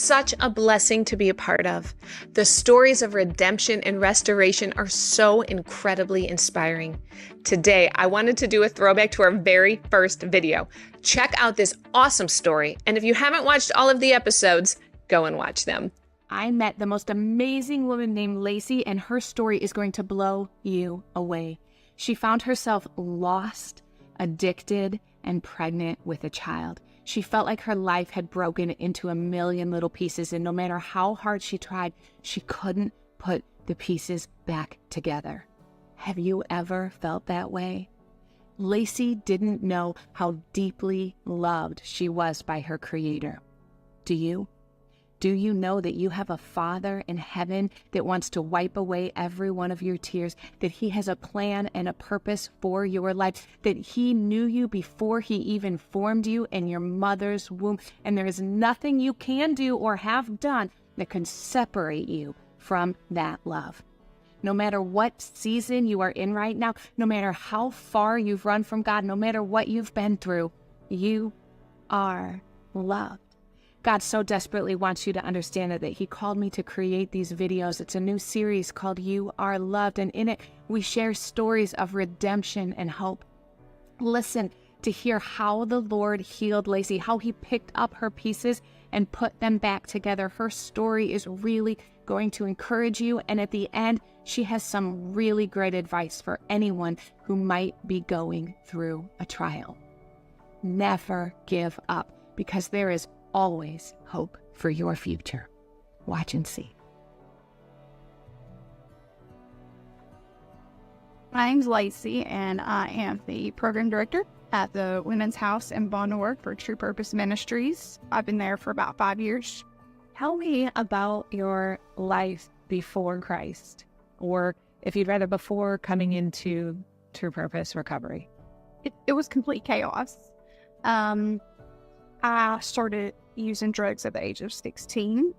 such a blessing to be a part of. The stories of redemption and restoration are so incredibly inspiring. Today, I wanted to do a throwback to our very first video. Check out this awesome story, and if you haven't watched all of the episodes, go and watch them. I met the most amazing woman named Lacey, and her story is going to blow you away. She found herself lost, addicted, and pregnant with a child. She felt like her life had broken into a million little pieces, and no matter how hard she tried, she couldn't put the pieces back together. Have you ever felt that way? Lacey didn't know how deeply loved she was by her Creator. Do you? Do you know that you have a Father in heaven that wants to wipe away every one of your tears, that He has a plan and a purpose for your life, that He knew you before He even formed you in your mother's womb, and there is nothing you can do or have done that can separate you from that love? No matter what season you are in right now, no matter how far you've run from God, no matter what you've been through, you are loved. God so desperately wants you to understand that He called me to create these videos. It's a new series called You Are Loved, and in it, we share stories of redemption and hope. Listen to hear how the Lord healed Lacey, how He picked up her pieces and put them back together. Her story is really going to encourage you, and at the end, she has some really great advice for anyone who might be going through a trial. Never give up, because there is always hope for your future. Watch and see. My name's Lacey, and I am the program director at the Women's House in Bonneworth for True Purpose Ministries. I've been there for about 5 years. Tell me about your life before Christ, or if you'd rather, before coming into True Purpose Recovery. It was complete chaos. I started using drugs at the age of 16.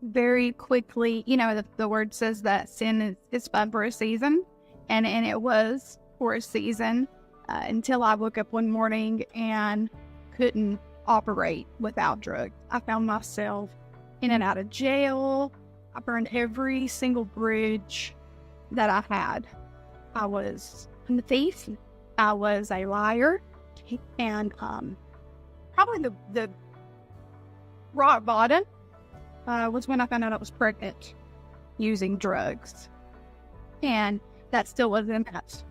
Very quickly, the word says that sin is fun for a season, and it was for a season until I woke up one morning and couldn't operate without drugs. I found myself in and out of jail. I burned every single bridge that I had. I was a thief. I was a liar. And probably the rock bottom was when I found out I was pregnant using drugs. And that still wasn't enough.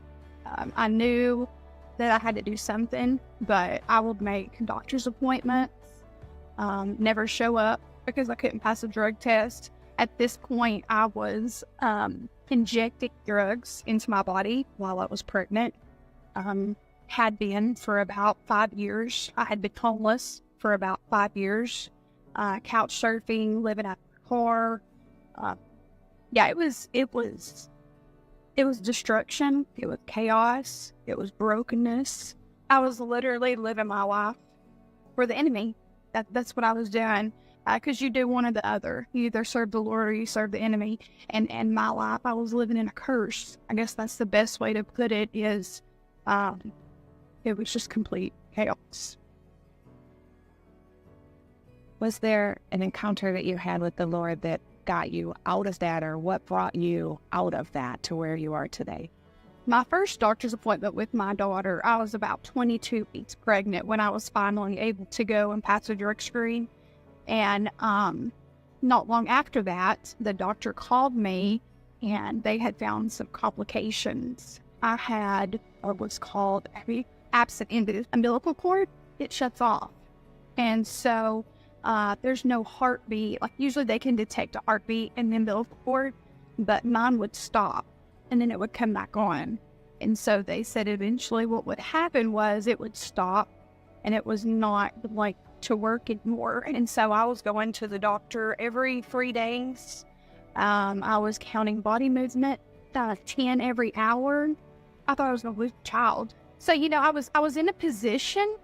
I knew that I had to do something, but I would make doctor's appointments, never show up because I couldn't pass a drug test. At this point, I was injecting drugs into my body while I was pregnant. Had been for about 5 years. I had been homeless for about 5 years, couch surfing, living out of a car. It was destruction. It was chaos. It was brokenness. I was literally living my life for the enemy. That's what I was doing. Because you do one or the other. You either serve the Lord or you serve the enemy. And my life, I was living in a curse. I guess that's the best way to put it is, it was just complete chaos. Was there an encounter that you had with the Lord that got you out of that, or what brought you out of that to where you are today? My first doctor's appointment with my daughter, I was about 22 weeks pregnant when I was finally able to go and pass a drug screen. And not long after that, the doctor called me and they had found some complications. I had what was called a absent umbilical cord. It shuts off. And so there's no heartbeat. Like usually they can detect a heartbeat in the umbilical cord, but mine would stop and then it would come back on. And so they said eventually what would happen was it would stop and it was not like to work anymore. And so I was going to the doctor every 3 days. I was counting body movement, 10 every hour. I thought I was going to lose a child. So, I was in a position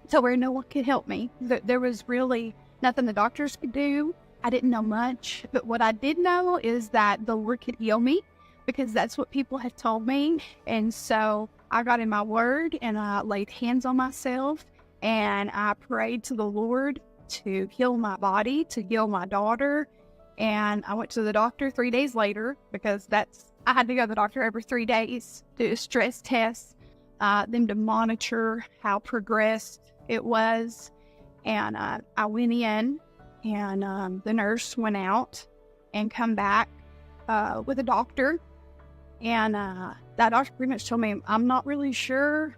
to where no one could help me. There was really nothing the doctors could do. I didn't know much, but what I did know is that the Lord could heal me because that's what people had told me. And so I got in my word and I laid hands on myself and I prayed to the Lord to heal my body, to heal my daughter. And I went to the doctor 3 days later because I had to go to the doctor every 3 days, do a stress test, them to monitor how progressed it was. And I went in, and the nurse went out and come back with a doctor. And that doctor pretty much told me, I'm not really sure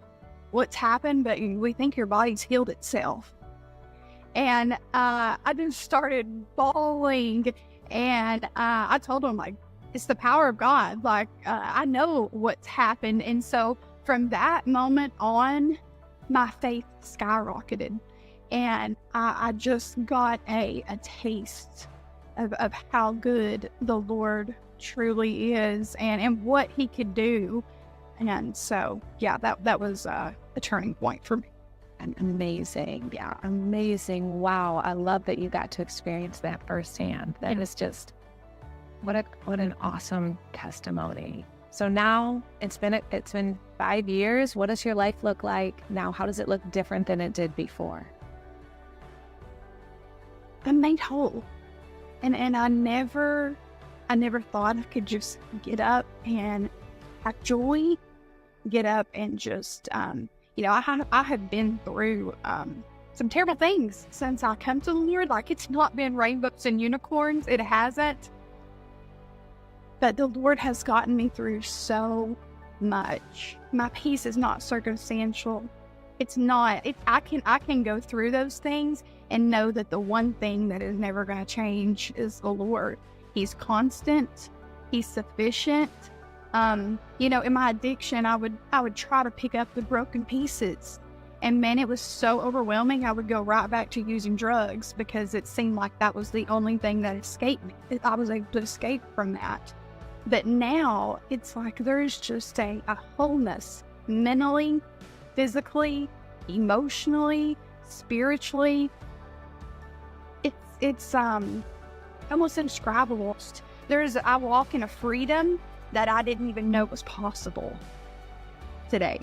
what's happened, but we think your body's healed itself. And I just started bawling, and I told him, like, it's the power of God. Like, I know what's happened. And so from that moment on, my faith skyrocketed. And I just got a taste of how good the Lord truly is and what he could do. And so, yeah, that was a turning point for me. And amazing. Yeah, amazing. Wow. I love that you got to experience that firsthand. That is just, what an awesome testimony. So now it's been 5 years. What does your life look like now? How does it look different than it did before? I'm made whole. And I never thought I could just get up and have joy, get up and just, I have been through some terrible things since I come to the Lord. Like, it's not been rainbows and unicorns. It hasn't. But the Lord has gotten me through so much. My peace is not circumstantial. It's not. I can go through those things and know that the one thing that is never going to change is the Lord. He's constant. He's sufficient. In my addiction, I would try to pick up the broken pieces. And man, it was so overwhelming. I would go right back to using drugs because it seemed like that was the only thing that escaped me. I was able to escape from that. But now it's like there's just a wholeness mentally, physically, emotionally, spiritually. It's almost indescribable. I walk in a freedom that I didn't even know was possible today.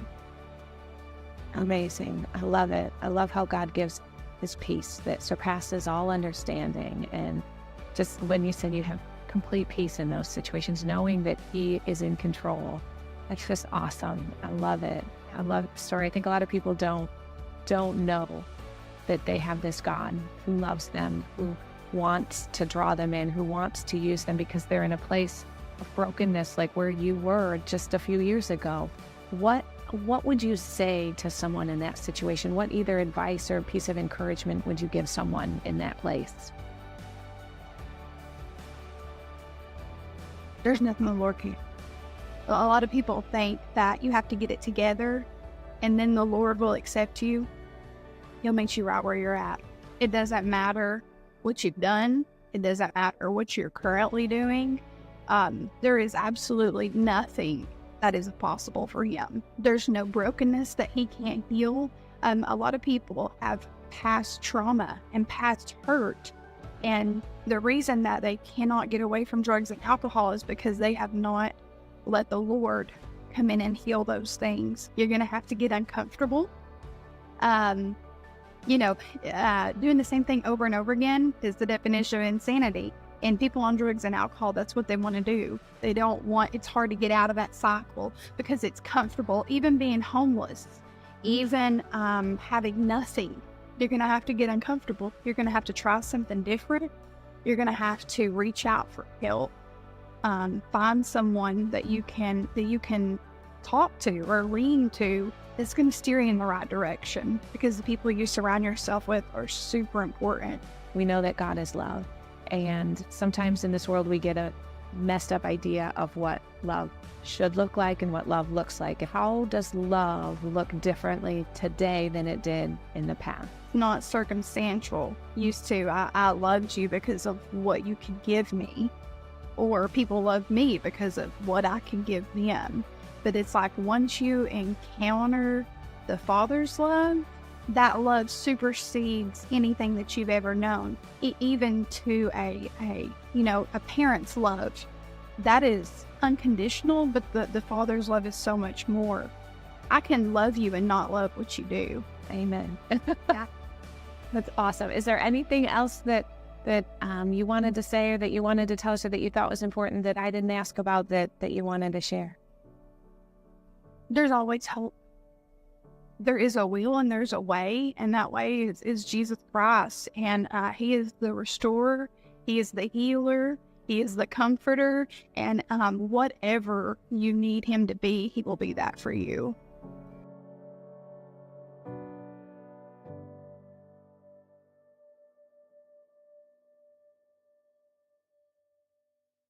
Amazing. I love it. I love how God gives his peace that surpasses all understanding. And just when you said you have complete peace in those situations, knowing that he is in control, that's just awesome. I love it. I love the story. I think a lot of people don't know that they have this God who loves them, who wants to draw them in, who wants to use them because they're in a place of brokenness like where you were just a few years ago. What would you say to someone in that situation? What either advice or piece of encouragement would you give someone in that place? There's nothing the Lord can. A lot of people think that you have to get it together and then the Lord will accept you. He'll meet you right where you're at. It doesn't matter what you've done. It doesn't matter what you're currently doing. There is absolutely nothing that is impossible for him. There's no brokenness that he can't heal. A lot of people have past trauma and past hurt. And the reason that they cannot get away from drugs and alcohol is because they have not let the Lord come in and heal those things. You're going to have to get uncomfortable. Doing the same thing over and over again is the definition of insanity. And people on drugs and alcohol, that's what they want to do. It's hard to get out of that cycle because it's comfortable. Even being homeless, even having nothing, you're going to have to get uncomfortable. You're going to have to try something different. You're going to have to reach out for help. Find someone that you can talk to or lean to that's going to steer you in the right direction, because the people you surround yourself with are super important. We know that God is love. And sometimes in this world, we get a messed up idea of what love should look like and what love looks like. How does love look differently today than it did in the past? Not circumstantial. Used to, I loved you because of what you could give me, or people loved me because of what I could give them. But it's like once you encounter the Father's love, that love supersedes anything that you've ever known, even to a parent's love. That is unconditional, but the Father's love is so much more. I can love you and not love what you do. Amen. That's awesome. Is there anything else that you wanted to say or that you wanted to tell us or that you thought was important that I didn't ask about that you wanted to share? There's always hope. There is a will and there's a way, and that way is Jesus Christ. And he is the restorer. He is the healer. He is the comforter. And whatever you need him to be, he will be that for you.